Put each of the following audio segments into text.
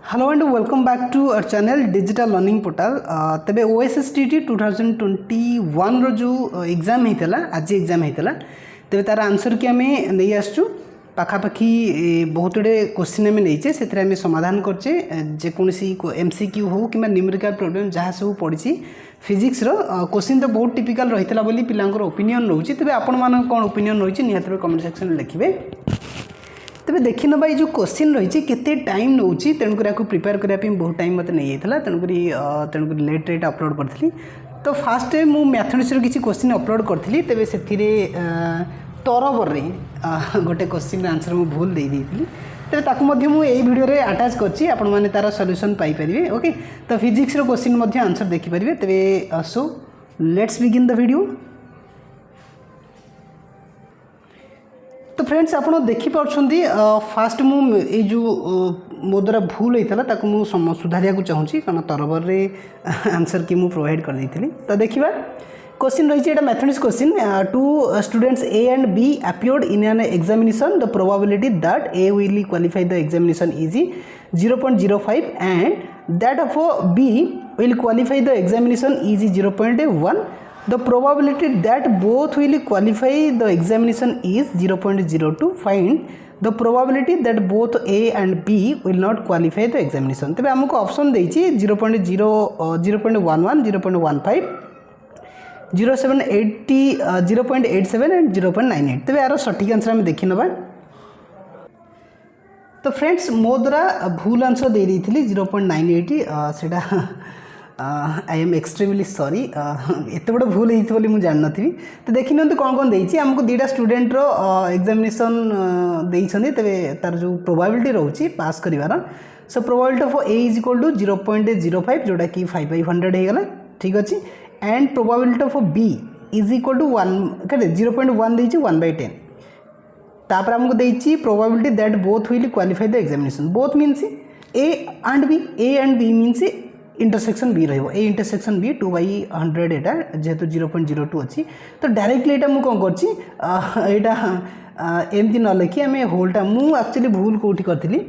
Hello and welcome back to our channel digital learning portal. तबे OSSTT 2021 रो जो exam होता आज एग्जाम होता तेज तार आंसर की आम नहीं आसचु पाखापाखि बहुत गुड़े क्वेश्चन आम नहीं से समाधान करचे जेकोसी एमसीक्यू हो कि न्यूमेरिकल प्रॉब्लम जहाँ सब पड़ी फिजिक्स रो क्वेश्चन तो बहुत टिपिकल रही बोली पिलांकर ओपिनियन रोचे तेज आपण मान कौन ओपिनियन रही निहत कमेंट सेक्शन में लिखिए। तेज देखी ना ये जो क्वेश्चन रही केते टाइम नौ तेणुक आपको प्रिपेयर करने बहुत टाइम मत नहीं जाता तेणुक लेट रेट अपलोड करी। तो फास्ट मुझे मैथमेटिक्स किसी क्वेश्चन अपलोड करी तेज से तरबर गोटे क्वेश्चन आंसर मुझे भूल दे दी तेज ताकू मुझे वीडियो आटाच कर तार सॉल्यूशन पाइपर। ओके तो फिजिक्स क्वेश्चन आंसर देखिपारे तेज so let's begin the video. तो फ्रेंड्स आप देखिपुंट फास्ट मुझे जो मो द्वारा भूल होता है सुधारिया चाहूँगी कारण तरबर रे आंसर की मुझे प्रोवाइड कर देती। तो देखिए क्वेश्चन रही है mathematics question two students A and B appeared in an examination the probability that A will qualify the examination is 0.05 and that of B will qualify the examination is 0.1. The probability that both will qualify the examination is 0.02. Find the probability that both A and B will not qualify the examination. तबे हमको option देछि 0.0 0.11 0.15 0.80 0.87 and 0.98। तबे यार सटीक answer हम देखि नबा। तो फ्रेंड्स मो द्वारा भूल आंसर दे दी 0.98 सेटा आई एम एक्सट्रीमली सॉरी एत बड़ भूल होती बोली मुझे जान नी। तो देखी नि कौन कौन देती आमको दुईटा स्टूडेंट एग्जामिनेशन देते तेरे तार जो प्रोबेबिलिटी रोचे पास करार so probability of A is equal to 0.05 जोटा कि 5/100 होगला ठीक अच्छे and probability of B is equal to 0.1 देती 1/10 तापर आमको देती probability that both will qualify the examination both means A and B means intersection B रही ए इंटरसेक्शन बी 2/100 एटा जेहेतु 0.02 अच्छी। तो डायरेक्टली एटा मु कौन करटा एमती न लिखी आम होलटा मु एक्चुअली भूल कौटी करी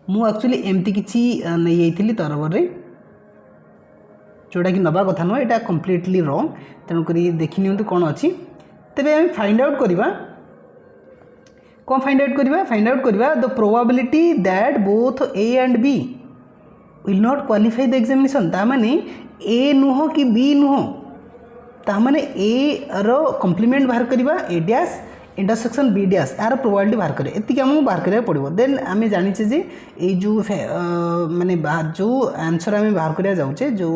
मु एक्चुअली एमती किसी नहीं जाइली तरबर जोटा कि नवा कथा नुह यहाँ कम्प्लीटली रंग तेणुक देखी नि कौन अच्छी। तेरे आम फाइंड आउट करवा कौन फाइंड आउट करवा the probability that both A and B will not qualify the examination ताने ए नुह कि बी नुह ताने ए रो कम्प्लीमेंट बाहर करवा ए डैश इंटरसेक्शन बी डैश यार प्रोबेबिलिटी बाहर करें एति आमको बाहर करा पड़ो। देन आम जाचे जे ये जो माने जो आंसर आम बाहर करा जाऊे जो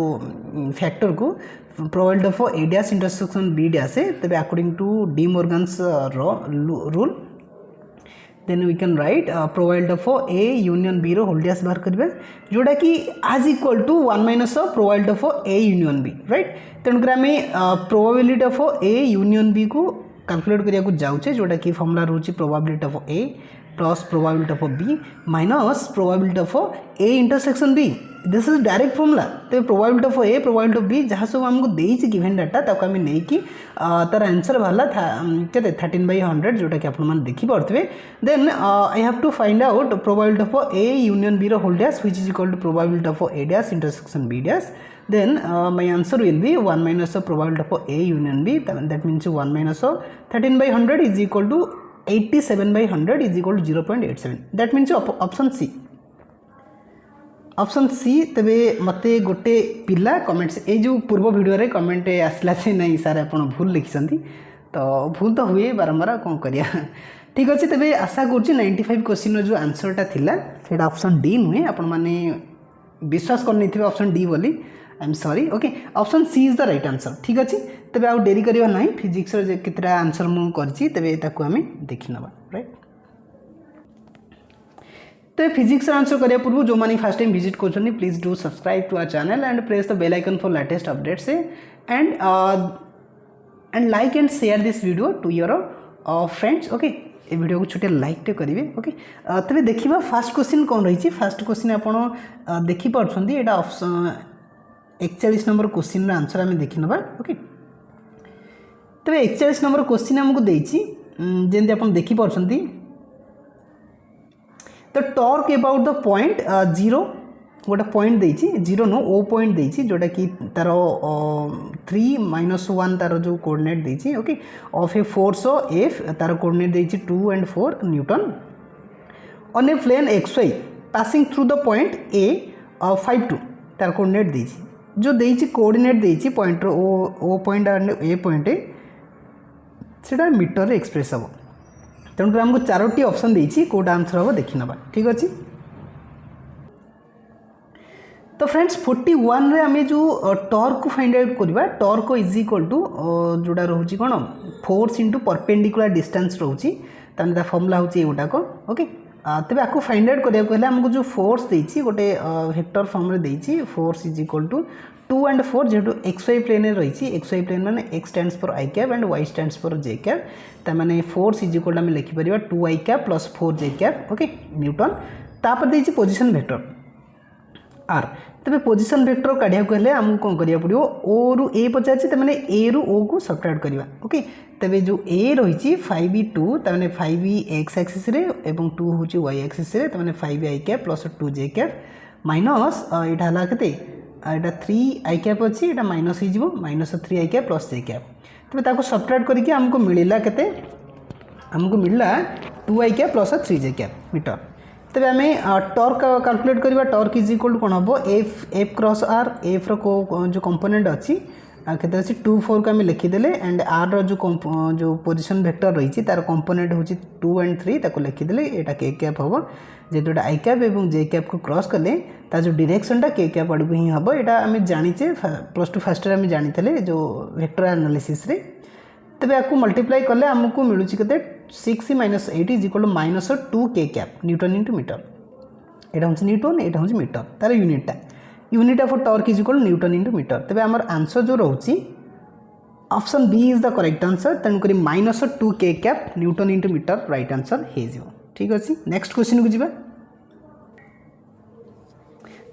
फैक्टर को probability of A dash intersection B dash है तेज according to De Morgan's rule then we can write probability of A union B रो होल डैश बाहर करबा जोटा कि आज equal to 1 minus probability of A union B right. तेणुक आम probability of A union B को कैलकुलेट करिया जाऊे जोटा कि फॉर्मूला रोचे probability of A plus probability of B minus probability of A intersection B this is direct formula. तो probability of A probability of B जहाँ सब आमको देती गिवन डाटा ताको आम नहीं कि तार आंसर बाहर के 13/100 जोटा कि आपने देखिपे। Then I have to find out probability of A union B रो whole dash which is equal to probability of A dash intersection B dash. Then my answer will be 1 minus probability of A union B that means 1 minus 13/100 is equal to 87/100 is equal to 0.87 that means option C. तेबे मते गोटे पिला comments ए जो पूर्व video रे comment आसला से नहीं सारे आप भूल लिखिं तो भूल तो हुए बारंबार कौन करिया ठीक अच्छे। तेबे आशा करुँच 95 क्वेश्चन जो आंसरटा थिला सेटा ऑप्शन डी नुहे आपण माने विश्वास करनी थे ऑप्शन डी बोली I am sorry. Okay option C is the right answer ठीक अच्छे। तेबे आउ डेरी करवा ना फिजिक्स केतटा आंसर मुझे करछि तेबे ताकू आमे देखि नबा राइट। तो फिजिक्स आंसर करिया पूर्व जो माने फर्स्ट टाइम विजिट कर please do subscribe to our channel and press the bell icon for latest updates and like and share this video to your friends. Okay ये वीडियो को छोटे like टे करेंगे। ओके तेरे देखा फास्ट क्वेश्चन कौन रही फास्ट क्वेश्चन आप देखिपुंट ये ऑप्शन 41 नंबर क्वेश्चन आंसर आम देखी नवा। ओके तेरे 41 नंबर क्वेश्चन आमको देती जमी आप देखिपुंट तो torque about the point zero गोटे पॉइंट देछि जीरो नो ओ पॉइंट देछि जोटा कि तार 3 - 1 तार जो कोऑर्डिनेट देछि okay of a force F तार कोऑर्डिनेट देछि 2 and 4 newton on a plane XY passing through the point A 5 2 तार कोऑर्डिनेट देछि जो देछि कोऑर्डिनेट देछि point O point and A point सेटा मीटर एक्सप्रेस हम तेणुकर आमको 4टी ऑप्शन देछि कोड आंसर हम देखि नबा ठीक अछि। तो फ्रेंड्स 41 रे आमे जो टॉर्क को फाइंड आउट करबा टॉर्क इज इक्वल टू जोड़ा रहउची कोन फोर्स इनटू परपेंडिकुलर डिस्टेंस रहउची तने दा फार्मूला होची एगोटा को ओके तबे आको फाइंड आउट करिया कहले हमको जो फोर्स देछि गोटे वेक्टर फॉर्म रे देछि force is equal to 2 and 4 जेटू XY प्लेन रे रहिछि XY प्लेन माने x stands for i cap and y stands for j cap त माने फोर्स इज इक्वल हम लिखि परिबा 2i cap plus 4j cap okay newton तापर देछि पोजीशन वेक्टर r तबे पोजीशन वेक्टर काढिया कहले हमको कोन करिया पड़ियो o रु a पचाछि त माने a रु o को सब्ट्रैक्ट करबा ओके तबे जो a रहिछि 5e2 त माने 5e x एक्सिस रे एवं 2 होछि y एक्सिस रे त माने 5i cap plus 2j cap minus एटा हला केते एटा 3i कैप अछि एटा माइनस हो जिवो minus 3i cap plus j cap तबे ताको सब्ट्रैक्ट करके हमको मिलिला केते हमको मिलला 2i cap plus 3j cap metre तबे हमें टॉर्क कैलकुलेट करबा टॉर्क इज इक्वल टू कोन हबो f क्रॉस r f रो जो कंपोनेंट अछि केते अछि 2 4 को हम लिखि देले एंड r रो जो पोजीशन वेक्टर रही छि तार कंपोनेंट होछि 2 and 3 ताको लिखि देले एटा k कैप हबो जेतोटा i कैप एवं j कैप को क्रॉस करले ता जो डायरेक्शन टा k कैप आडू ही हबो एटा हम जानि छे प्लस 2 फर्स्ट रे हम जानितले जो वेक्टर एनालिसिस रे तबे आकु मल्टीप्लाई करले हमकु मिलुछि केते 6 - 8 is equal to -2 k cap newton into metre एटा होछि न्यूटन एटा होछि मीटर तार unit of torque is equal newton into metre तबे हमर आंसर जो रहउछि option B is the correct answer तन करी -2 k cap newton into metre right answer हे जिवो ठीक अछि। नेक्स्ट क्वेश्चन को जिबा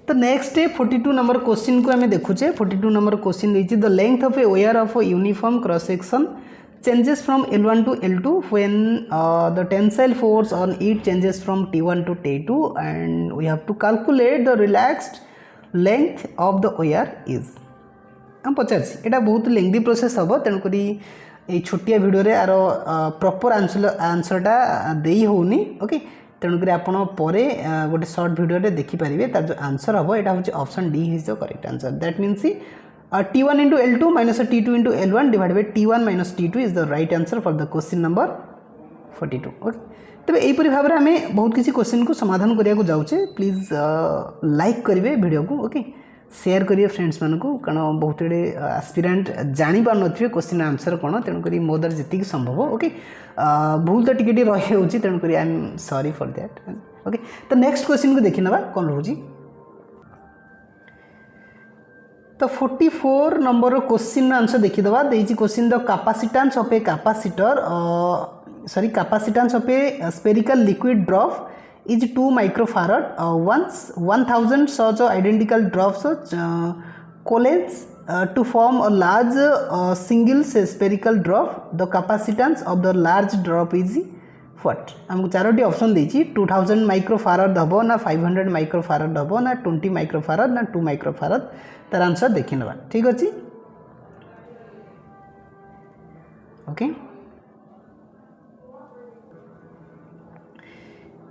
तो नेक्स्ट 42 नंबर क्वेश्चन को हमें देखुचे 42 नंबर क्वेश्चन देछि the length of a wire of a uniform cross section changes from L1 to L2 when the tensile force on it changes from T1 to T2 and we have to calculate the relaxed length of the wire is हम पचारछि एटा बहुत lengthy process हबो तेन करी ए छोटिया video रे आरो proper आंसरटा देई होउनी okay तेन करी आपण परे गोटे शॉर्ट वीडियो रे देखि परिबे तार जो आंसर हबो एटा होछि option D is the correct answer that means T1 into L2 minus T2 into L1 divided by T1 minus T2 is the right answer for the question number 42 okay तबे एई परि भाबरे हमें बहुत किसी क्वेश्चन को समाधान करिया को जाउचे प्लीज लाइक करिवे वीडियो को ओके शेयर करिए फ्रेंड्स मान को कारण बहुत रे एस्पिरेंट जानि पार नथिबे क्वेश्चन आंसर कोन तेन करी मोदर जति संभव ओके भूल तो टिकेटी रहि होउची तेन करी आई am sorry for that okay तो नेक्स्ट क्वेश्चन को देखि नबा कोन रहउची तो 44 नंबर क्वेश्चन आंसर देखि दबा देछि question the capacitance of a capacitor capacitance of a spherical liquid drop is 2 microfarad. Once 1000 such identical drops coalesce to form a large single spherical drop. The capacitance of the large drop is what? हमको Charoti option देछि 2000 माइक्रोफाराड हबो ना 500 माइक्रोफाराड हबो ना 20 माइक्रोफाराड ना 2 माइक्रोफाराड तार answer देखि नबा ठीक अछि ओके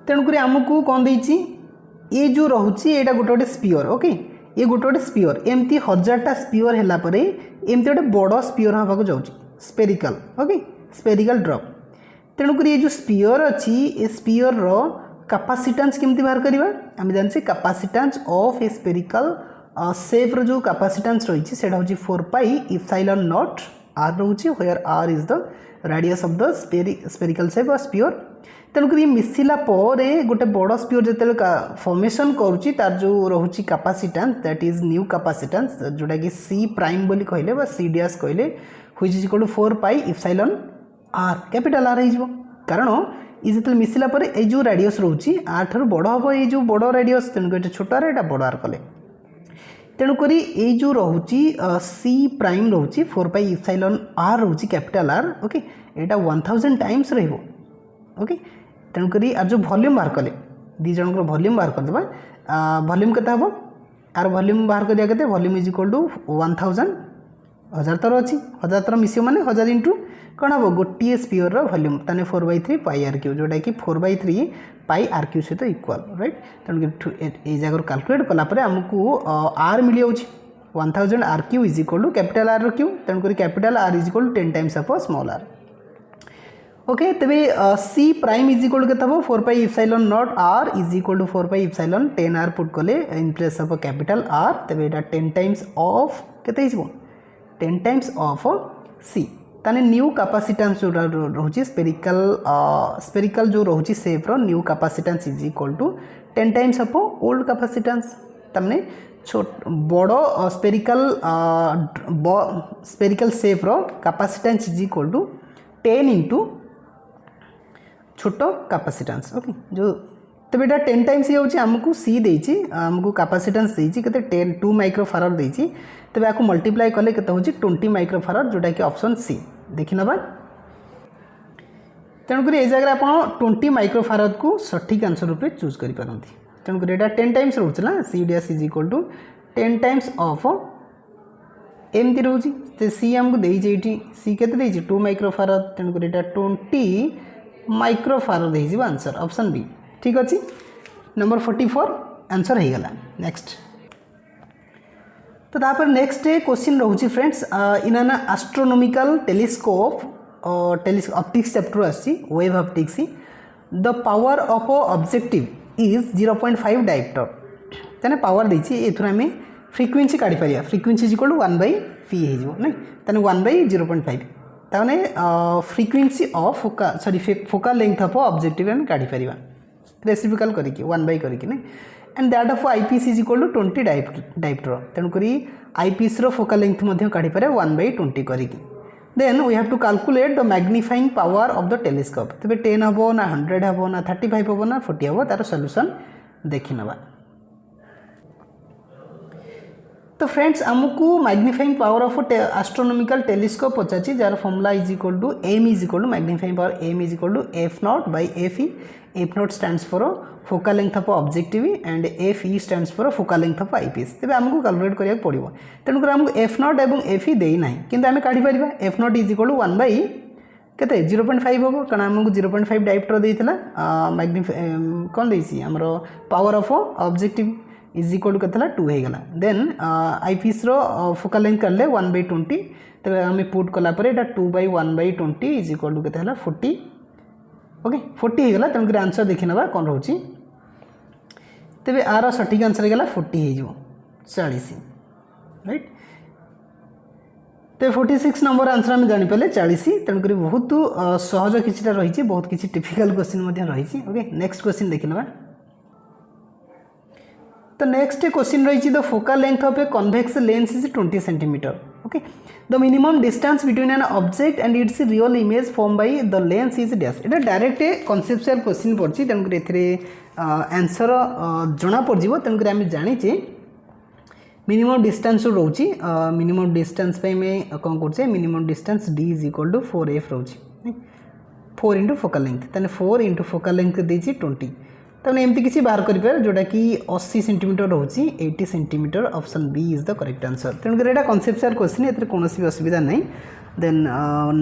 तेणुक आमको कौन देछि ये जो रहुछि एटा गोटे गोटे स्पीयर ओके ये गोटे गोटे स्पीयर एमती 1000टा स्पीयर हैला परे एमती गोटे बड़ स्पीयर हबा को जाउछि स्फेरिकल ओके स्फेरिकल ड्रॉप तेणुक ये जो स्पीयर अच्छी ए स्पीयर रो कैपेसिटेंस केमती बाहर करबा हम जानछि capacitance of a spherical shape रो जो कैपेसिटेंस रही सेटा होछि 4 पाई एप्सिलॉन नॉट आर रहुछि where R is the radius of the spherical shape और स्पीयर तेणुक ये मिसिला परे गोटे बड़ स्पीयर जते फॉर्मेशन करूछि तार जो रहुछि capacitance that is new capacitance जोटा कि सी प्राइम बोली कहले बा सी डैश कहले which is equal to 4 pi epsilon R capital R हो कारण ये जो मिसिला पर ये जो रेडियस रोचे आर ठार बड़ हम ये जो बड़ रेडियस तेणुक ये छोट आर यहाँ बड़ आर कले तेणुक ये जो रोचे सी प्राइम रोचे 4 पाई एप्सिलॉन आर रोचे कैपिटल आर ओके यहाँ 1000 टाइम्स रही ओके तेणुक आर जो वॉल्यूम बाहर कले दी जनकर वॉल्यूम बाहर करदेबा वॉल्यूम केते हबो आर वॉल्यूम बाहर करिया केते वॉल्यूम इज इक्वल टू 1000 1000 तर अछि 1000 तर मिसियो माने 1000 इंटू कौन हम गोटे स्पीयर रो वॉल्यूम ताने 4/3 पाई आर क्यू जोटा कि 4/3 पाई आर क्यू सहित इक्वल राइट तेणु ये जगह कैलकुलेट कलापर आमको आर मिल जाऊँगी 1000 R cube is equal to capital R cube तेणुक capital R is equal to 10 times of small R okay तेरे सी प्राइम इज इक्वल के 4 pi epsilon naught R is equal to 4 pi epsilon 10 R put कले in place of capital R तेरे एटा 10 times of केते हिसबो 10 times of सी ताने new capacitance जो रोची spherical जो रोची शेप रो new capacitance is equal to 10 times of old capacitance तमने बड़ो स्पेरिकल शेप रो capacitance is equal to 10 into छोट कैपेसिटेंस ओके जो तब एटा 10 टाइम्स ये होची हमको सी देची हमको कैपेसिटेंस देची केते 2 माइक्रोफाराड देची तबे आको मल्टीप्लाई कले केते होची 20 माइक्रोफाराड जोटा कि ऑप्शन सी देखि नबा तेणुक ए जगह आप 20 माइक्रोफाराड को सठिक आंसर रूपे चूज करि परंती तेणुक एटा 10 टाइम्स रोचला C dash is equal to 10 times of एमती रोची सी आमको देची सी केते देची 2 माइक्रोफाराड तेणुक एटा 20 माइक्रोफाराड देची आंसर ऑप्शन बी ठीक अच्छे नंबर 44 आंसर हो गला नेक्स्ट तो तापर नेक्स्ट क्वेश्चन रोची friends in an astronomical telescope optics chapter आसी wave optics the power of objective is 0.5 dioptre तेने पावर देछि एथुरा में फ्रीक्वेंसी काढी परिया frequency is equal to 1/p हेजिवो नै तने 1/0.5 ताने frequency of focal length of objective हम काढी परिया रेसिप्रोकल करके 1/, करके नहीं and that of eyepiece is equal to 20 dioptre तेणुक आईपीस रो फोकल लेंथ मध्य काढी पारे 1/20 करके then we have to calculate the magnifying power of the telescope तबे 10 हबो ना 100 हबो ना 35 हबो ना 40 हबो तार सॉल्यूशन देखि नबा तो फ्रेंड्स आमको magnifying power of astronomical telescope पचाची जार formula is equal to M is equal to magnifying power M is equal to f0 by fe f0 stands for focal length of objective and fe stands for focal length of eyepiece तेज आमको calculate करिया पड़िबो तेणुकर आमको f0 एवं fe देई नाही किंतु आमे काढी परिबा f0 is equal to 1 by केते 0.5 होबो कारण आमको 0.5 डायोप्टर देइतला कोन देइसी हमरो power of objective is equal to केतला 2 हे गला देन आईपीएस रो फोकल लेंथ करले 1/20 तबे हमें पुट कला परे एटा 2/1/20 इज इक्वल टू केते हला 40 ओके 40 हे गला तन आंसर देखि नबा कोन रहउची तबे आर सठिक आंसर हे गला 40 हे जो 40 राइट तो 46 नंबर आंसर हम जानि पले 40 तनक बहुत सहज किछटा रहिछि बहुत किछि टिपिकल क्वेश्चन मध्ये रहिछि ओके नेक्स्ट क्वेश्चन देखि नबा तो नेक्स्ट क्वेश्चन रही the focal length of a convex lens is 20 centimetre okay the minimum distance between an object and its real image form by the lens is dash एटा direct conceptual question पड़छि तनक एथरे answer जना पड़ जिवो तनक हम जानिचे मिनिमम डिस्टेंस रोची मिनिमम डिस्टेंस पे में कोन करछे minimum distance d is equal to 4f रोची 4 इंटू फोकल लेंथ तने 4 इंटू फोकल लेंथ देछि 20 तब एमती किसी बाहर करें जोटा कि 80 सेंटीमीटर रोची 80 centimetre option B is the correct answer तेणुकर यहाँ कन्सेप्चुअल क्वेश्चन एथरे कोनोसी भी असुविधा नहीं देन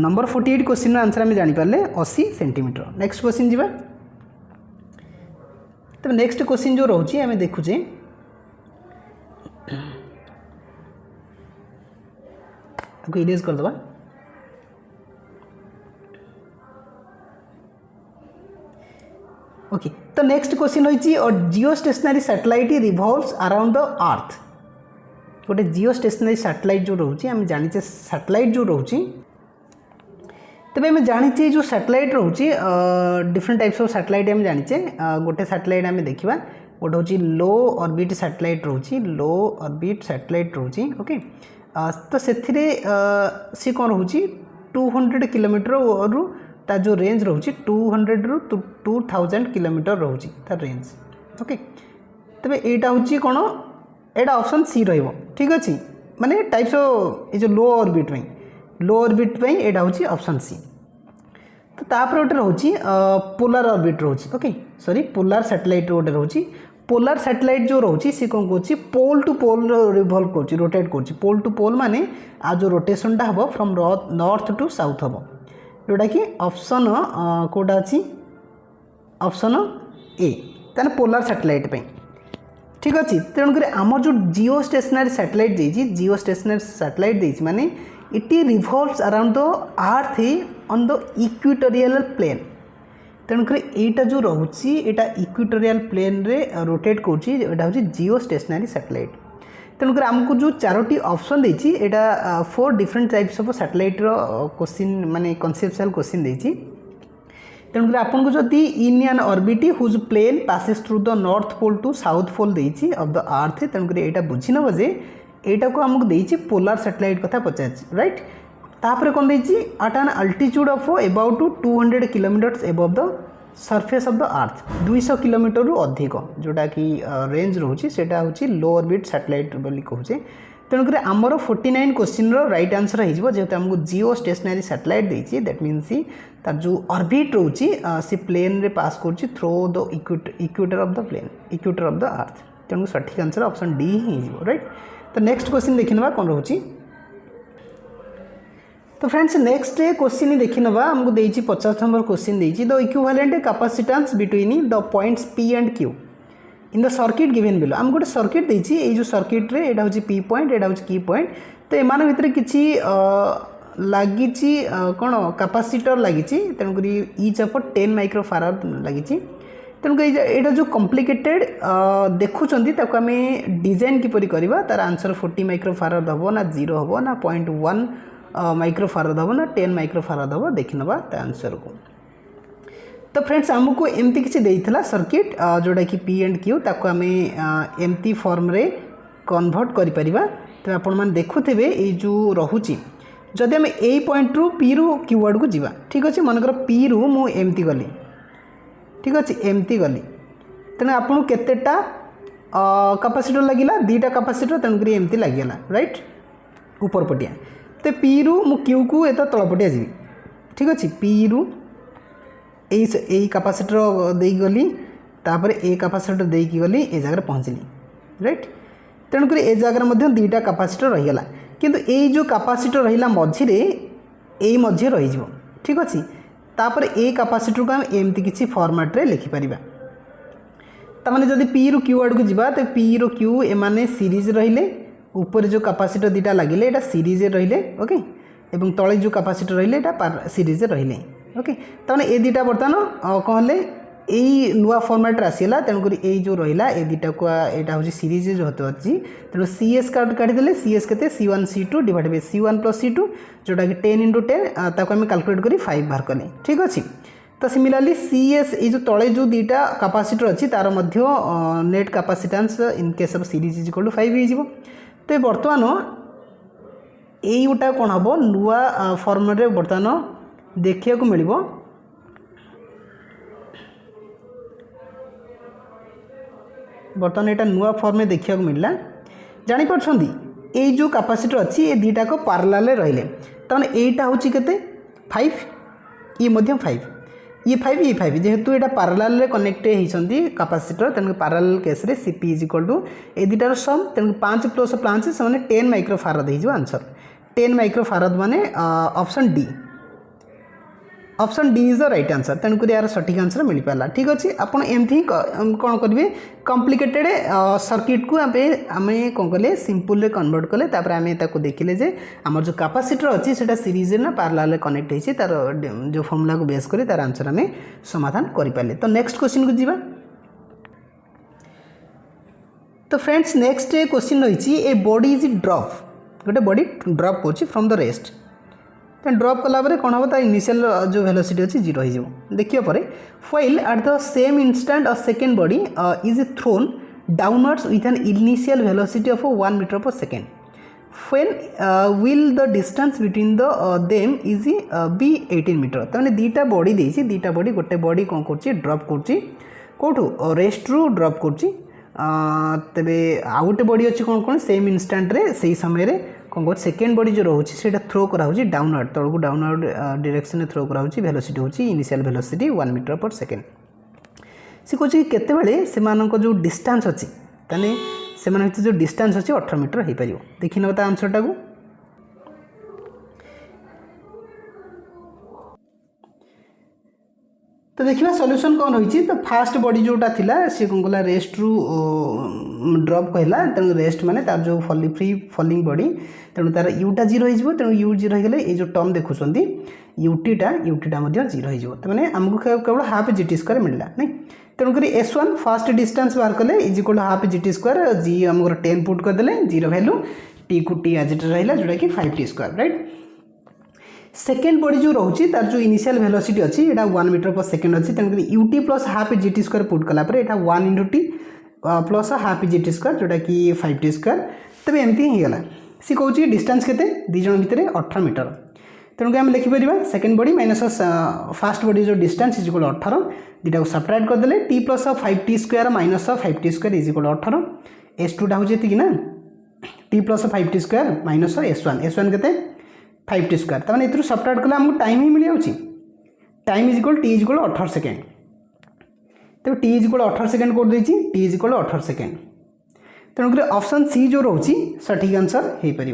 नंबर 48 क्वेश्चन आंसर आम जानीपारे 80 सेंटीमीटर नेक्स्ट क्वेश्चन जीवा तब नेक्स्ट क्वेश्चन जो रोची आम देखुचे इरेज करदे ओके तो नेक्स्ट क्वेश्चन रही जियो stationery satellite revolves around the अर्थ गोटे जियो स्टेशनरी सैटेलाइट जो रोचे आम जाचे सैटेलाइट जो रोचे तबे आम जाचे जो सैटेलाइट रोचे डिफरेंट टाइप्स ऑफ सैटेलाइट आम जाचे गोटे सैटेलाइट आम देखा गोटे हूँ लो ऑर्बिट सैटेलाइट रोचे लो ऑर्बिट सैटेलाइट रोचे ओके तो से सी कौन रोचे 200 किलोमीटर रु ता जो रेंज रोची 200 रु 2000 किलोमीटर रोची तार रेंज ओके तबे एटा होची कोन एटा ऑप्शन सी रहइबो ठीक अछि माने टाइप्स ऑफ ए जो लो ऑर्बिट में एटा होची ऑप्शन सी तो तापर गोटे रोचे पोलार ऑर्बिट रोचे ओके सॉरी पोलार सैटेलाइट गोटे रोचे पोलार सैटेलाइट जो रोचे सी कौन कौन पोल टू पोल रिवॉल्व कर रोटेट कर पोल टू पोल माने आ जो रोटेशनटा हम फ्रॉम नॉर्थ टू साउथ हम जोटा कि ऑप्शन कोटा अच्छी ऑप्शन ए ताने पोलार सैटेलाइट पे ठीक अच्छे तेणुक आम जो जिओ स्टेशनरी सैटेलाइट देती जिओ स्टेशनरी सैटेलाइट देती माने it revolves around the earth on the equatorial plane तेणुक एटा जो रोची एटा इक्वेटोरियल प्लेन रे रोटेट करुच्ची एटा हूँ जिओ स्टेशनरी सैटेलाइट तेणुक आमको जो 4टी ऑप्शन देती एटा 4 different types of satellite question माने कॉन्सेप्चुअल क्वेश्चन देती तेणुक आपको जदि in an orbit whose plane passes through the north pole to south pole देती ऑफ द अर्थ तेणुक यहाँ बुझी नब जे एटा को आमको देती पोलार सैटेलाइट कथा पचार राइट तापर कौन देती at an altitude of about 200 kilometres above the surface of the earth 200 kilometre रु अधिक जोटा कि रेंज रोचे सेटा हूँ लो ऑर्बिट सैटेलाइट बोली कहूचे तेणुक आमर 49 क्वेश्चन राइट आंसर हो जेहेतु आमको जिओ स्टेशनरी सैटेलाइट देती दैट मीन्स तार जो ऑर्बिट रोचे सी प्लेन रे पास कर through the equator of the plane equator of the earth तेणु सठिक आंसर ऑप्शन डी ही राइट। तो नेक्स्ट क्वेश्चन देखी ना कौन रोचे तो फ्रेंड्स नेक्स्ट क्वेश्चन देखी ना आमको देती 50 नंबर क्वेश्चन देती the equivalent capacitance between the points P and Q in the circuit given below आम गोटे सर्किट देती ये सर्किट रे एटा हूँ पी पॉइंट एटा हूँ की पॉइंट तो एमान भितर किसी लगी कौन कैपेसिटर लगी तेणुक इच ऑफ 10 माइक्रोफाराड लगी तेणुक यहाँ जो कॉम्प्लिकेटेड देखुं आम डिजाइन किपरि करवा तार आंसर 40 माइक्रोफाराड हम ना 0 हम ना 0.1 माइक्रोफाराड हम ना 10 माइक्रोफाराड हम देखी ना आंसर को। तो फ्रेंड्स आमको एमती किसी देइथिला सर्किट जोटा कि पी एंड क्यू ताको आम एमती फॉर्म रे कन्वर्ट करि परिबा। तो आपण मान देखुथिबे ए जो रहुची जदि आम ए पॉइंट रु पी रु क्यू आड़ को जीवा ठीक अच्छे मनकर पी रु मु एमती गली ठीक अच्छे एमती गली तेणु आपको केतेटा कैपेसिटर लगिला 2टा कैपेसिटर तेणुक एमती लगिगला राइट ऊपर पटिया तो पी रु मु क्यू को एत तलपटिया जी ठीक अच्छे पी रु यही कैपेसिटर दे गली तापर ए कैपेसिटर दे गली ए जगह पहुँचली राइट तेणुक ए जगह 2टा कैपेसिटर रहीगला किंतु ये जो कैपेसिटर रहिला मझिरे ए मझे रही ठीक अच्छे तापर ए कैपेसिटर को आम एमती किसी फॉर्मेट रे लिखि परिबा तमाने जदि पी रु क्यू आड़ को जीवा तो पी रु क्यू एमाने सीरीज रहिले ऊपर जो कैपेसिटर 2टा लगिले एटा सीरीज रहिले ओके एवं तले जो कैपेसिटर रहिले एटा सीरीज रहिले ओके तमाने ए 2टा बर्तमान कहले यही नुआ फॉर्मेट आसीला तेणुक ये जो रहा ए 2टा को यहाँ हूँ सीरीज जो अच्छी तेणु सी एस काटिदेले सी एस के C1 C2 divide by C1 + C2 जोटा कि 10 × 10 ताको आम कैलकुलेट करी 5 बाहर कले ठीक अच्छे। तो सिमिलारली सी एस ये जो तले जो 2टा कैपेसिटर अच्छी तार मध्य net capacitance in case of series is equal to 5 हो तो बर्तमान यही गोटा कौन हम नुआ फॉर्मेट रे बर्तमान देखा मिल बर्तमान यहाँ नुआ फॉर्म में देखा मिलला जापार ये जो कैपेसिटर अच्छी ये 2टा को पारालाल रहिले तमाने एटा हूँ के 5 ये 5 ये 5 ये 5 जेहेतु यहाँ पारालाल कनेक्ट होती कैपेसिटर तेणुक पारालाल केस रे CP इज इक्वल टू ए 2टार सम तेणुक 5 + 5 से 10 माइक्रोफाराड हो आंसर 10 माइक्रोफाराड माने option D option D is the right answer तेणुक यार सठिक आंसर मिल पाला ठीक अच्छे आपड़ एमती कौन करेंगे कॉम्प्लिकेटेड सर्किट को आम कौन कले सिंपल कन्वर्ट कले आम देखिले जे आम जो कैपेसिटर अच्छी से सीरीज ना पारालाल कनेक्ट होती तार जो फॉर्मूला को बेस कर तार आंसर आम समाधान करें। तो नेक्स्ट क्वेश्चन को जीवा। तो फ्रेंड्स नेक्स्ट क्वेश्चन रही ए बॉडी इज ड्रॉप गोटे बॉडी ड्रॉप कर फ्रॉम द रेस्ट तो ड्रॉप कलापर कौन हम इनिशियल जो वेलोसिटी अच्छी 0 हो देखिए while at the same instant a second body is thrown downwards with an initial velocity of 1 metre per second when will the distance between the them is be 18 metre तमाने 2टा body देसी 2टा body गोटे body कौन कर drop कौटू rest रु drop कर तेरे आउ गोटे बॉडी अच्छी कौन कौन सेम इंस्टेंट रे से समय कौन कह सेकेंड बॉडी जो रोचे से थ्रो कराऊँ डाउनवर्ड तौक डाउनवर्ड डायरेक्शन थ्रो कराऊँ वेलोसिटी हूँ initial velocity 1 metre per second सी कहे केतबेले से जो डिस्टेंस अच्छी ताने से जो डिस्टेंस अच्छी 18 मीटर हो पार देखी ना आंसरटा को तो देखिए सॉल्यूशन कौन रही तो फास्ट बॉडी जोटा थिला सी कौन कला रेस्ट रु ड्रॉप कहला तेणु रेस्ट माने तार जो फॉलिंग फ्री फॉलिंग बॉडी तेणु तार यूटा 0 हो तेणु यू 0 हो गले ये जो टर्म देखुं यूटीटा 0 हो तो मैंने आमको केवल हाफ जीटी स्क्वायर मिलला नहीं तेणुक S1 फास्ट डिस्टेंस बाहर कले is equal half GT square G आम 10 पुट करदे 0 वैल्यू टी को टी आज रहा जोटा कि 5t square right second body जो रोचे तार जो इनिशियल वेलोसिटी अच्छी यहाँ 1 मीटर पर सेकेंड अच्छी तेणुक UT plus half GT square put कलापर यहाँ 1 into T plus half GT square जोटा कि 5t स्क्वायर तब एमती ही गला सी कहे डिस्टेंस केते दीज भितर 18 मीटर तेणुक आम लिखिपर second body minus first body जो डिस्टेंस इज इक्वल 18 दुटा को सब्ट्रैक्ट करदे T plus 5t square minus 5t square is equal 18 S2 हूँ जी ना T plus 5t square minus S1 के 5t स्क्वायर तमाने इतु सब्ट्रैक्ट कले आमको टाइम ही मिल जाऊँगी time is equal T is equal 18 second तो टी इज इक्वल 18 सेकेंड कर देती टी इज इक्वल 18 सेकेंड तेणुक ऑप्शन सी जो रोचे सठिक आंसर हो पार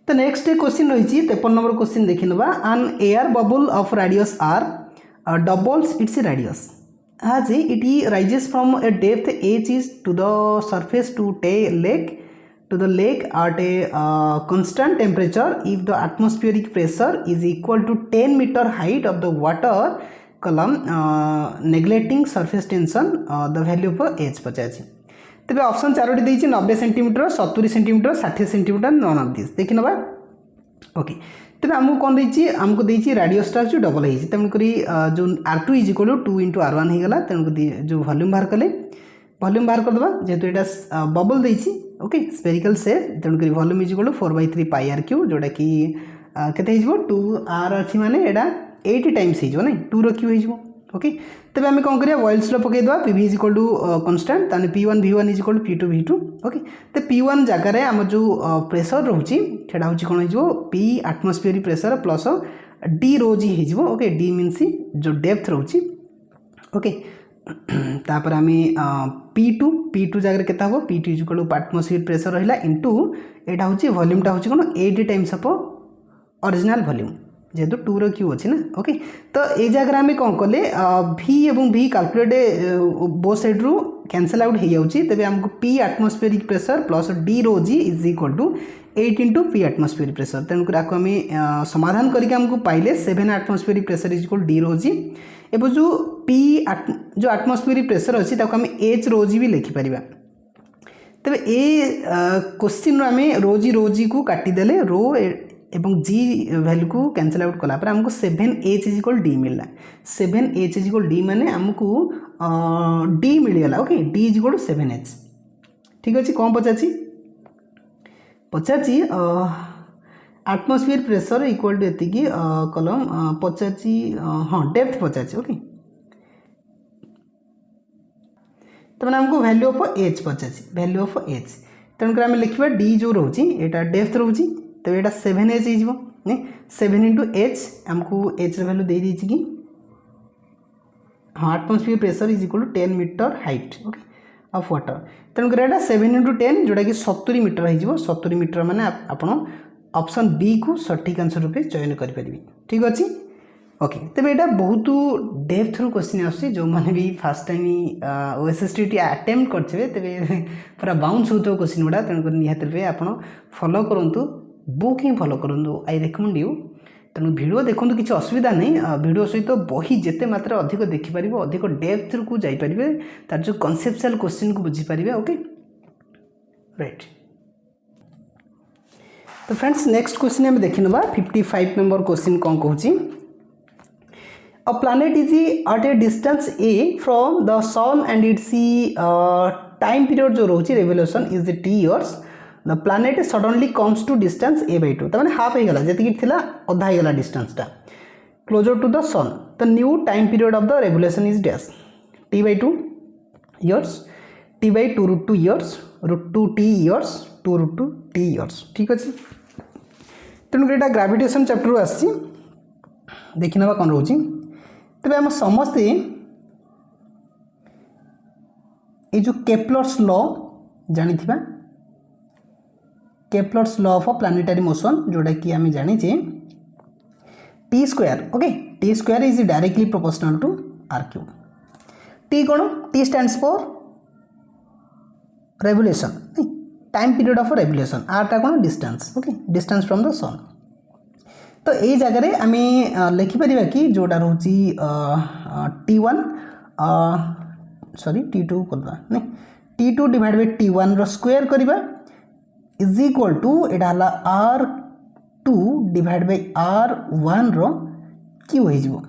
तो नेक्स्ट क्वेश्चन रही 53 नंबर क्वेश्चन देखी ना an air bubble of radius R doubles its radius as it rises from a depth h is to the surface to the lake at a constant temperature if the atmospheric pressure is equal to 10 meter height of the water column neglecting surface tension the value of h पचासी तेज option 4टी देती 90 centimetre 70 centimetre 60 centimetre none of this देखी ना okay तेज आमको कौन देती आमको देती रेडियसटा जो डबल है तेणुक जो R2 is equal 2 into R1 होगा तेणुक जो वॉल्यूम बाहर कले वॉल्यूम बाहर करदे जेहेतु यहाँ बबल देती ओके स्पेरिकल शेप तेणुक volume is equal 4/3 pi R3 जोटा कि केते 2R अच्छी माने एटा 80 टाइम्स हो ना 2 q हो ओके तबे आम कौन करिया वॉइल्स लो पकईद P is equal to constant ताने P1 V1 is equal to P2 V2 okay तो P1 जगार आम जो प्रेसर रोचे सेटा हूँ कौन हो P atmosphere pressure plus D rho g हो ओके D मीन्स जो डेप्थ रोचे ओके तापर आम P2 जगह के P2 is equal to atmosphere pressure रहा इंटू यहाँ हूँ वॉल्यूमटा हूँ कौन 80 टाइम्स ऑफ ओरिजिनल वॉल्यूम जेहेतु 2 रो क्यू अच्छी ना ओके तो ये जगह आम कौन कले V एवं V कैलकुलेट बो साइड रु कैंसल आउट हो जाऊँगी तेज आमको P atmospheric pressure plus D rho g is equal to 8 into P atmospheric pressure तेणुक आम समाधान करके आमको पाइले 7 atmospheric pressure is equal D rho g एवं जो P जो आटमोस्फेरिक प्रेसर अच्छी ताको H रो जी भी लिखिपर तेज ये क्वेश्चन आम रोजी को काटिदेले रो एवं जी वैल्यू को कैंसल आउट कलापर आमको 7H इज इक्वल D मिलला 7H इज इक्वल D माने आमको D मिलगला okay D is equal 7H ठीक अच्छे कौन पचाची आटमोस्फियर प्रेसर इक्वल टू एति कलम पचाची हाँ डेप्थ पचाची ओके तो मैंने आमको वैल्यू ऑफ H पचाची वैल्यू ऑफ H तेणुक आम लिखा D जो रोचे यहाँ डेप्थ रोचे तो ये 7H हो 7 इंटू H आमको H वैल्यू दे दीजिए कि हाँ atmosphere pressure is equal to 10 meter height okay of water तेणुक यहाँ 7 इंटू 10 जोटा कि 70 मीटर हो 70 मीटर माने आप ऑप्शन बी को सठिक आंसर रूपे चयन करेंगे ठीक अच्छे ओके तेज यहाँ बहुत डेप्थ रू क्वेश्चन आसूँ जो मैंने भी फास्ट टाइम OSST अटेम्प्ट करेंगे तेज पूरा बाउंस होता क्वेश्चन गुड़ा तेणुक निहत रूपे आप फॉलो करूँ बुक ही फॉलो करूँ आई रेकमेंड यू तेणु वीडियो देखो किसी असुविधा नहीं वीडियो सहित बही जिते मात्रा अधिक देखिपारे अधिक डेप्थ को जापारे तार जो कनसेप्चुअल क्वेश्चन को बुझीपारे ओके राइट तो फ्रेंड्स नेक्स्ट क्वेश्चन आम देखी ना 55 नंबर क्वेश्चन कौन कहूँ A planet is at a distance a from the sun and its time period जो रोचे revolution is the t years. The planet suddenly comes to distance a/2 तो मैंने half हो गला जैसे कि थिला अधा हो गला डिस्टेंस टा closer to the sun. The new time period of the revolution is dash t/2 years, t/2 √2 years, √2t years, 2√2 t years ठीक अच्छे। तेणुक यहाँ ग्राविटेशन चैप्टर आसी देखी ना कौन रोचे तेज आम समस्ते ये जो केप्लर्स लॉ जानी Kepler's law of planetary motion जोटा कि आम जानीचे T square okay T square is directly proportional to R cube. T कौन T stands for revolution time period of revolution R टा कौन distance okay distance from the sun. तो यही जगह आम लिखिपर कि जोटा रोची T1 सॉरी T2 करवा नहीं T2 डिवाइड बाय T1 रो स्क्वायर करवा इज इक्वल टू एटा हला R2 divide by R1 row Q हो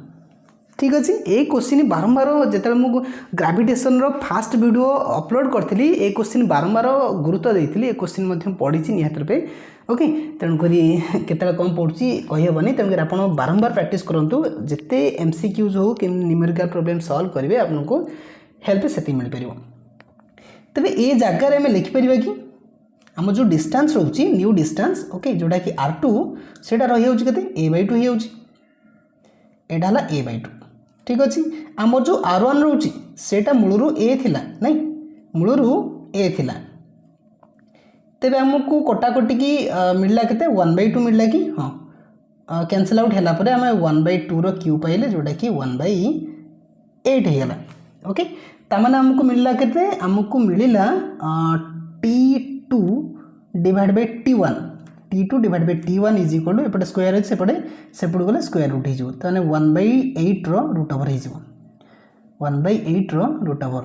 ठीक अच्छे। ये क्वेश्चन बारंबार जिते मुझे ग्राविटेशन रो फास्ट वीडियो अपलोड करी ये क्वेश्चन बारंबार गुरुत्व देती क्वेश्चन पढ़ी निहत रूपे ओके। तेणुक केत कम पड़ी कहीहबनी तेणुक आप बारंबार प्रैक्टिस करूँ जिते MCQs हो कि न्यूमेरिकल प्रॉब्लम सॉल्व करेंगे आपको हेल्प से मिल पार। तेज ये जगार आम लिखिपर कि आम जो डिस्टेंस रोचे न्यू डिस्टेंस ओके जोटा कि R2 से रही के A/2 एटा हला A/2 ठीक अच्छे। आम जो R1 रोचे सेटा मूलरू A थिला नहीं मूलरू A थिला तेरे आमको कटाकटी की मिलला के 1/2 मिलला कि हाँ कैंसल आउट है आम 1/2 रो क्यू पाइले जोटा कि 1/8 होगा ओके। तामाने आमको मिलला के आमको मिलला T2 divide by T1 divide by T1 is equal to एपटे स्क्वायर अच्छे सेपट गले स्क्वायर रूट हो तो 1/8 रूट ओवर हो 1/8 रूट ओवर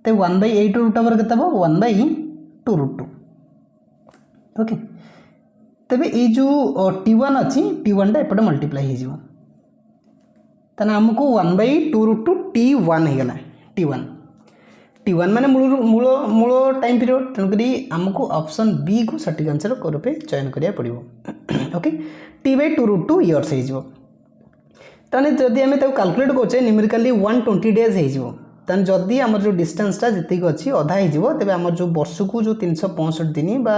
तो 1/8 रूट ओवर के 1/2√2 ओके। तेरे ये जो T1 अच्छी T1 टा एपटे मल्टीप्लाई हो आमको 1/2√2 T1 होगा T1 माने मूल टाइम पीरियड तेणुक आमको ऑप्शन बी को सटीक आंसर रूपे चयन करिया पड़ो ओके। T/2√2 इयर्स हो ताने जदि आम कैलकुलेट करें न्यूमेरिकली 120 डेज हो ताने जदि आम जो डिस्टेंसटा जी अच्छी अधा हो तेज आम जो वर्ष को जो 365 दिन बा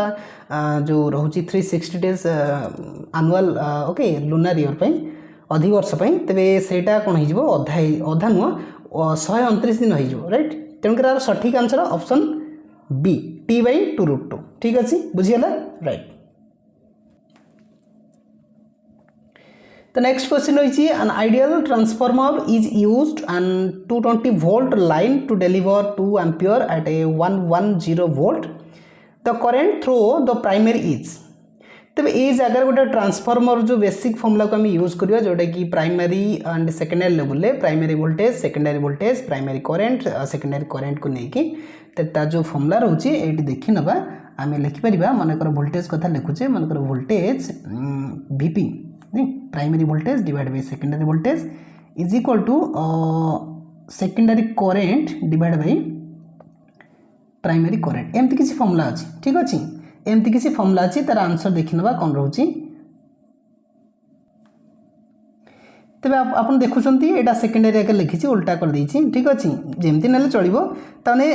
जो रोचे 360 days annual okay lunar year अधिवर्ष तेरे सेटा कौन हो अधा नुह 129 दिन हो राइट। तेणुक सठिक आंसर ऑप्शन बी T/2√2 ठीक अच्छे बुझीगला राइट। तो नेक्स्ट क्वेश्चन रही an ideal transformer is used and 220 volt line to deliver 2 ampere at a 110 volt the current through the primary is. तब ये जगह गोटे ट्रांसफॉर्मर जो बेसिक फॉर्मूला को आम यूज करवा जोटा कि primary and secondary level primary voltage secondary voltage primary current secondary current को लेकिन ता जो फॉर्मूला रोचे ये देखी ना आम लिखिपर मनकर वोल्टेज कथा लिखुचे मनकर वोल्टेज VP नहीं primary voltage divide by secondary voltage is equal to secondary current divide by primary current एमती किसी फॉर्मूला अच्छी ठीक अच्छे एमती किसी फॉर्मूला अच्छी तार आंसर देखी ना कौन रोचे। तेज आप देखुं यहाँ सेकेंडरी आगे लिखी उल्टा कर देछि ठीक अच्छे जमती ना चलो ताने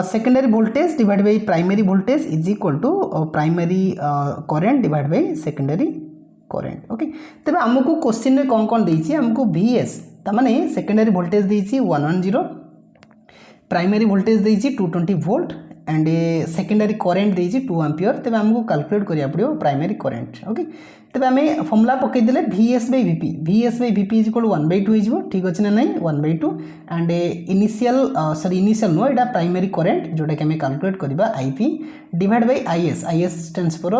secondary voltage divide by primary voltage is equal to primary current divide by secondary current okay. तेज आमको क्वेश्चन में कौन कौन देछि आमको VS तामाने सेकेंडरी वोल्टेज देछि 110 प्राइमरी वोल्टेज देछि 220 वोल्ट एंड सेकेंडरी करेंट देछि 2 एम्पियर तेज आमको कैलकुलेट करिया पड़ो प्राइमरी करेंट ओके। तेज आम फॉर्मूला पकईदे VS/VP इज इक्वल 1/2 हो ठीक अच्छे ना नहीं 1/2 एंड इनिशियल इनिशियल नुह यहाँ प्राइमरी करेंट जोटा कि आम कैलकुलेट करवा IP divide by IS stands for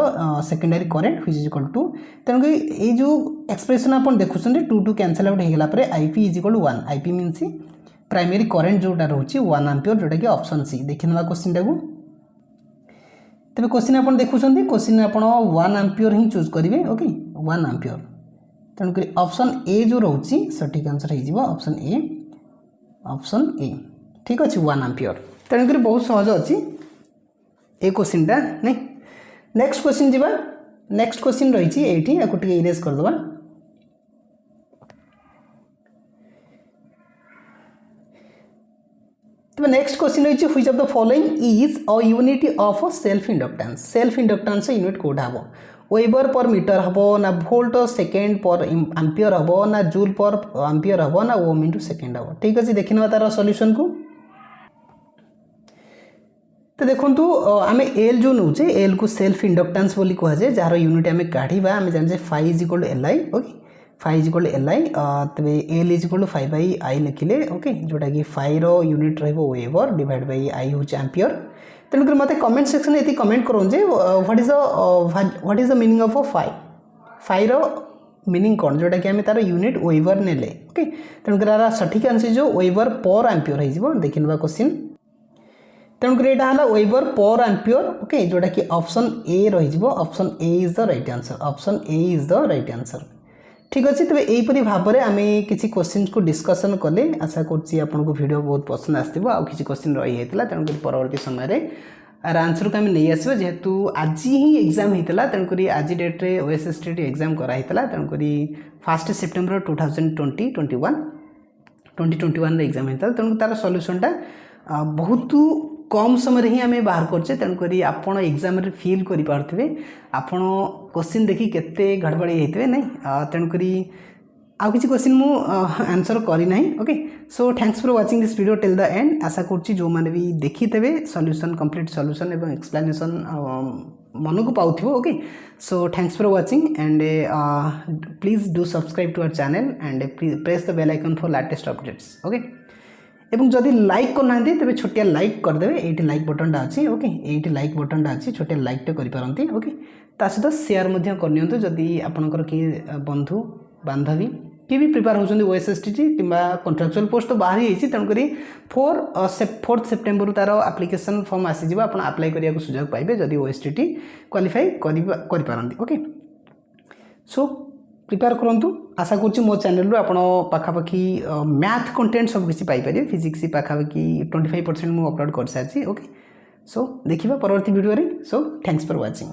secondary current which is equal to तेणुक ये जो एक्सप्रेशन आप देखुं 2 कैंसल आउट होगा IP is equal to 1 IP means primary current जोटा रोचे 1 एम्पियर जोटा कि ऑप्शन सी देखी ना क्वेश्चन टाक तेज क्वेश्चन आप देखुं क्वेश्चन आप 1 एम्पियर ही चूज करेंगे ओके 1 एम्पियर तेणुक ऑप्शन ए जो रोचे सठिक आंसर हो ऑप्शन ए ठीक अच्छे 1 एम्पियर तेणुक बहुत सहज अच्छी ये क्वेश्चनटा नहीं। नेक्स्ट क्वेश्चन जीवा नेक्स्ट क्वेश्चन रही ये इरेज करदे तब नेक्स्ट क्वेश्चन रही which of the following is a unit of self inductance unit code हम वेबर पर मीटर हम ना वोल्ट सेकेंड पर एम्पियर हम ना जूल पर एम्पियर हम ना ओम इंटू सेकेंड हम। ठीक अच्छे देखने तार सॉल्यूशन को तो देखो आम एल जो नौचे एल को सेल्फ इंडक्टेंस बोली कहुए जार यूनिट आम काढ़ा आम जाने phi is equal to L I okay phi is equal to L I तेरे L is equal to phi by I लिखिले ओके जोटा कि फाइ यूनिट रेवर डिवाइड बाई आई हूँ एम्पियर। तेणुकर मत कमेंट सेक्शन ये कमेंट करूँ जे what is the meaning of phi meaning कौन जोटा कि आम तार यूनिट वेबर ने ओके। तेणुकर सठिक आंसर जो वेबर पर एम्पियर हो देखने क्वेश्चन तेणुक यहाँ है वेबर पर एम्पियर ओके जोटा कि ऑप्शन ए रही option A is the right answer option A is the right answer. ठीक अच्छे तेज यहीपरी भाव में आम किसी क्वेश्चन को डिस्कसन कले आशा करूँ वीडियो बहुत पसंद आसो आ किसी क्वेश्चन रही है तेणुक परवर्ती समय आंसर को आम नहीं आसो जेहेतु आज ही एग्जाम होता तेणुक आज डेट्रे OSSTT एग्जाम कराई तेणुक 1 सेप्टेम्बर 2021 एग्जाम होता तेणुक तार सॉल्यूशनटा बहुत कम समय ही आम बाहर करचे तेणुक आपड़ एग्जाम फिल करें आपड़ क्वेश्चन देखी केते गड़बड़ी होते नहीं तेणुक आउ किसी क्वेश्चन मु आंसर करना okay. So thanks for watching this video till the end आशा करुँची जो मैंने भी देखी थे सॉल्यूशन कंप्लीट सॉल्यूशन एवं एक्सप्लेनेशन मन को पाऊ okay. So thanks for watching and please do subscribe to our channel and press the bell icon for latest updates okay. एवं जदि लाइक करना तेज छोटिया लाइक करदे ये लाइक बटनटा अच्छी ओके ये लाइक बटनटा अच्छी छोटिया लाइकटे करेंगे ओके। ता सहित सेयार करनी जदि आपंकर किए बंधु बांधवी किए भी प्रिपेयर होती OSSTT कि कंट्राक्चुअल पोस्ट तो बाहरी होती तेणुक 4 सेप्टेम्बर तार एप्लिकेशन फॉर्म आसीज आप अप्लाई करने को सुजोग पाइबे जदि OSTT क्वालिफाई करें ओके। सो प्रिपेयर करूँ आशा करुँच मो चैनल आप पाखापाखि मैथ कंटेंट सब किसी पाइपर फिजिक्स पाखापाखि 25% मुझे अपलोड कर सारी ओके। सो देखा परवर्ती video. So thanks for watching.